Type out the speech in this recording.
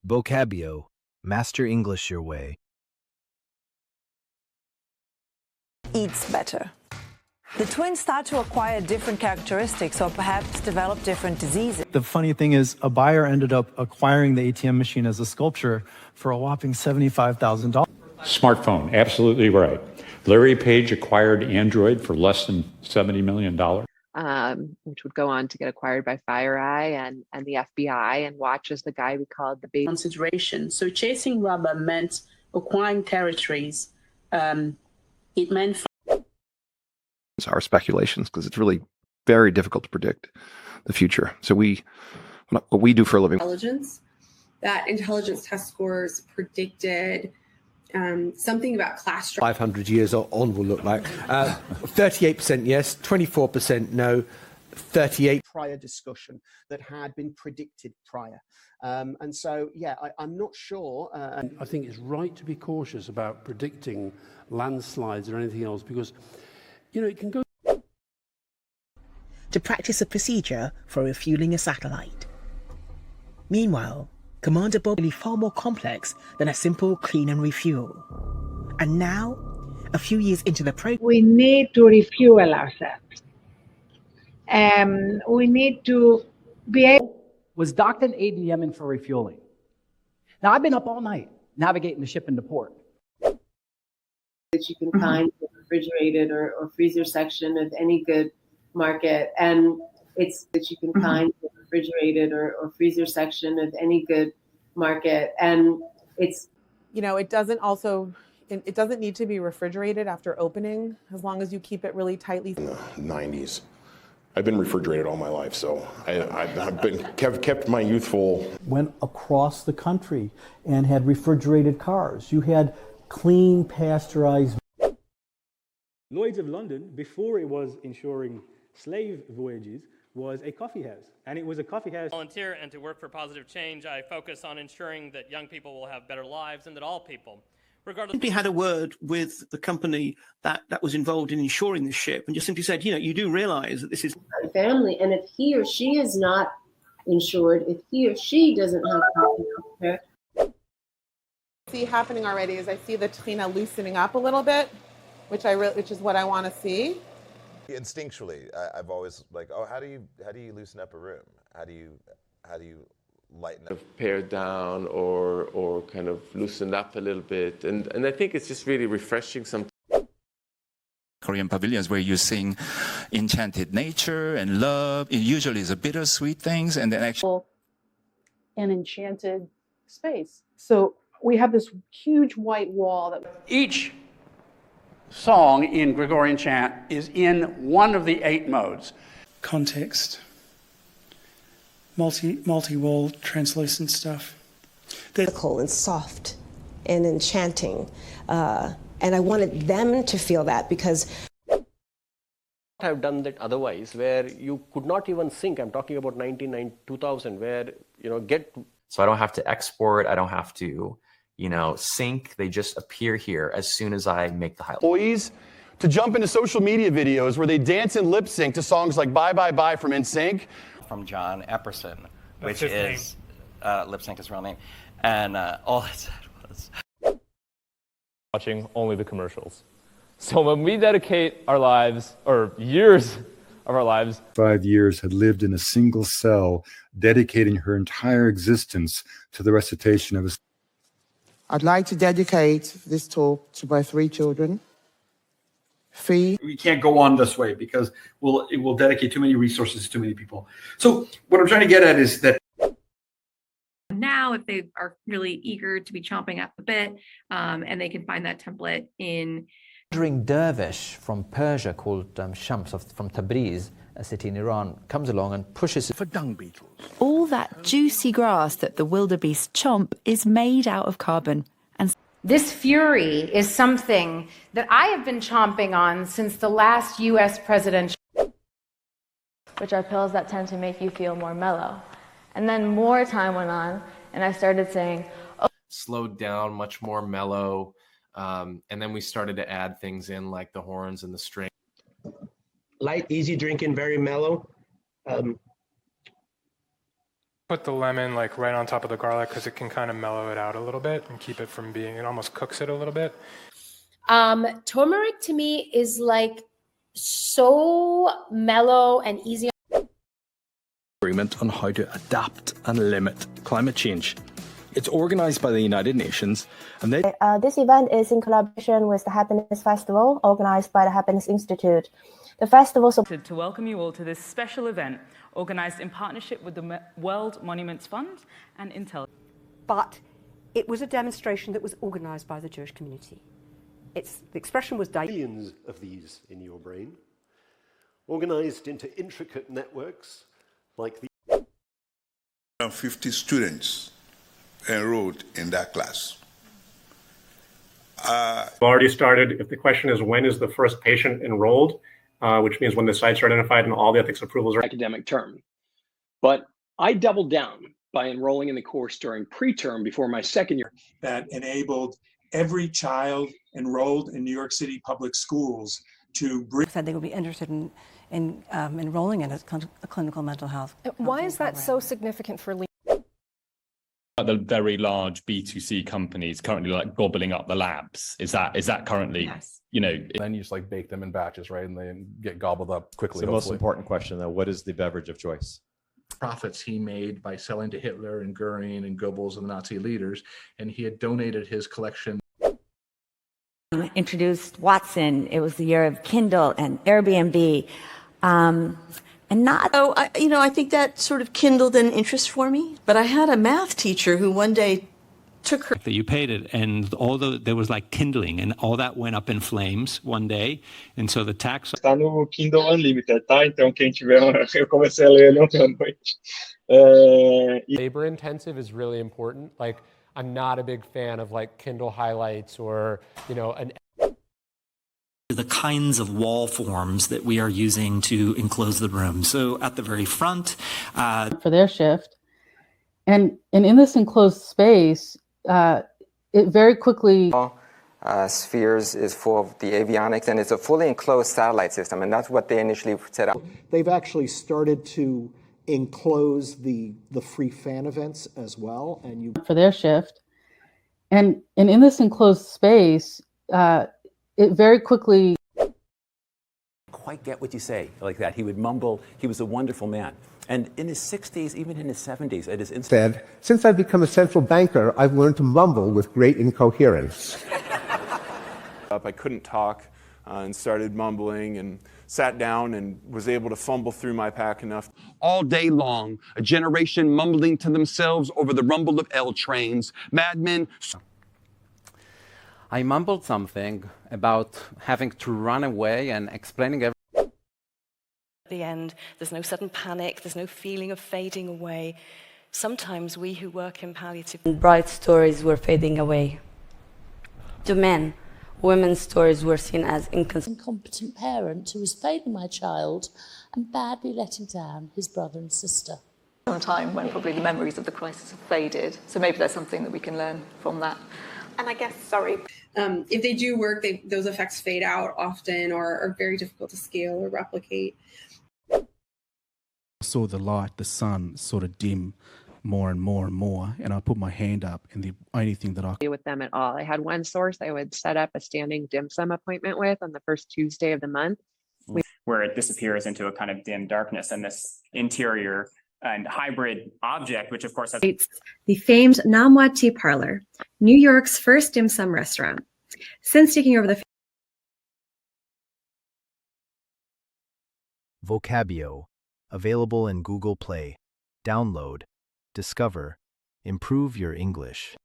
Vocabio. Master English your way. Eats better. The twins start to acquire different characteristics or perhaps develop different diseases. The funny thing is, a buyer ended up acquiring the ATM machine as a sculpture for a whopping $75,000. Smartphone, absolutely right. Larry Page acquired Android for less than $70 million. Which would go on to get acquired by FireEye and the FBI, and watch as the guy we called the baby. Consideration. So chasing rubber meant acquiring territories. It meant our speculations, because it's really very difficult to predict the future. So what we do for a living. That intelligence test scores predicted something about class. 500 years on will look like 38% yes, 24% no, 38 prior discussion that had been predicted prior. And so, yeah, I'm not sure. I think it's right to be cautious about predicting landslides or anything else, because, you know, it can go. To practice a procedure for refueling a satellite. Meanwhile, Commander Bob is far more complex than a simple clean and refuel. And now, a few years into the program, we need to refuel ourselves. We need to be able. Was docked in Aden, Yemen for refueling. Now, I've been up all night navigating the ship into port. That you can find in the refrigerated or freezer section of any good market, and it's that you can find in the refrigerated or freezer section of any good market, and it's, you know, it doesn't need to be refrigerated after opening, as long as you keep it really tightly. In the 90s, I've been refrigerated all my life, so I've kept my youthful. Went across the country and had refrigerated cars. You had clean, pasteurized. Lloyd's of London, before it was insuring slave voyages, was a coffee house. And it was a coffee house. Volunteer and to work for positive change, I focus on ensuring that young people will have better lives and that all people, regardless. Simply had a word with the company that was involved in insuring this ship, and just simply said, you know, you do realize that this is family, and if he or she is not insured, if he or she doesn't have health care. See happening already is I see the trina loosening up a little bit, which is what I want to see. Instinctually, I've always like, oh, how do you loosen up a room? How do you lighten up? Pared down or kind of loosened up a little bit, and I think it's just really refreshing sometimes. Korean pavilions where you're seeing enchanted nature and love. It usually is a bittersweet things, and then actually an enchanted space. So we have this huge white wall that each song in Gregorian chant is in one of the 8 modes. Context, multi-wall translucent stuff. And soft and enchanting. And I wanted them to feel that, because I've done that otherwise, where you could not even sync. I'm talking about 2000, where, you know, So I don't have to export. I don't have to, you know, sync. They just appear here as soon as I make the highlight. Employees to jump into social media videos where they dance and lip sync to songs like Bye Bye Bye from NSYNC. From John Epperson, which is lip sync his real name. And all it said was watching only the commercials. So when we dedicate our lives, or years of our lives, 5 years had lived in a single cell, dedicating her entire existence to the recitation of his. I'd like to dedicate this talk to my 3 children. We can't go on this way because it will dedicate too many resources to too many people. So what I'm trying to get at is that now, if they are really eager to be chomping at the bit, and they can find that template in. Wandering dervish from Persia called Shams from Tabriz, a city in Iran, comes along and pushes it for dung beetles. All that juicy grass that the wildebeest chomp is made out of carbon. And this fury is something that I have been chomping on since the last U.S. presidential. Which are pills that tend to make you feel more mellow. And then more time went on, and I started saying, oh. Slowed down, much more mellow. And then we started to add things in like the horns and the string. Light, easy drinking, very mellow. Put the lemon like right on top of the garlic because it can kind of mellow it out a little bit and keep it from being, it almost cooks it a little bit. Turmeric to me is like so mellow and easy. Agreement on how to adapt and limit climate change. It's organized by the United Nations, and they. This event is in collaboration with the Happiness Festival, organized by the Happiness Institute. The festival to welcome you all to this special event, organized in partnership with the World Monuments Fund and Intel. But it was a demonstration that was organized by the Jewish community. The expression was millions of these in your brain, organized into intricate networks like the 50 students enrolled in that class. We've already started. If the question is when is the first patient enrolled, which means when the sites are identified and all the ethics approvals are academic term. But I doubled down by enrolling in the course during preterm before my second year. That enabled every child enrolled in New York City public schools to bring. Said they would be interested in enrolling in a clinical mental health. Why is that so significant for the very large B2C companies currently like gobbling up the labs? Is that currently, you know? Then you just like bake them in batches, right? And they get gobbled up quickly. So the most important question though, what is the beverage of choice? Profits he made by selling to Hitler and Goering and Goebbels and the Nazi leaders, and he had donated his collection. Introduced Watson. It was the year of Kindle and Airbnb. And not. Oh, I think that sort of kindled an interest for me. But I had a math teacher who one day took her. That you paid it, and although there was like kindling, and all that went up in flames one day, and so the tax. Está no Kindle Unlimited, tá? Então quem tiver, eu comecei a ler ele ontem à noite. Labor intensive is really important. Like, I'm not a big fan of like Kindle highlights or, the kinds of wall forms that we are using to enclose the room. So at the very front, for their shift, and in this enclosed space, it very quickly. Spheres is full of the avionics, and it's a fully enclosed satellite system, and that's what they initially set up. They've actually started to enclose the free fan events as well, and you for their shift, and in this enclosed space. It very quickly. Quite get what you say like that. He would mumble. He was a wonderful man. And in his 60s, even in his 70s, at his said, since I've become a central banker, I've learned to mumble with great incoherence. I couldn't talk and started mumbling and sat down and was able to fumble through my pack enough. All day long, a generation mumbling to themselves over the rumble of L trains, madmen. I mumbled something about having to run away and explaining everything. At the end, there's no sudden panic, there's no feeling of fading away. Sometimes we who work in palliative... Bright stories were fading away. To men, women's stories were seen as incompetent parent who was failing my child and badly letting down his brother and sister. A time when probably the memories of the crisis have faded, so maybe there's something that we can learn from that. And I guess, if they do work, those effects fade out often or are very difficult to scale or replicate. I saw the light, the sun sort of dim more and more and more, and I put my hand up, and the only thing that I could with them at all. I had one source I would set up a standing dim sum appointment with on the first Tuesday of the month. Where it disappears into a kind of dim darkness, and this interior and hybrid object, which of course has the famed Namwa Tea Parlor, New York's first dim sum restaurant. Since taking over the Vocabio, available in Google Play. Download, discover, improve your English.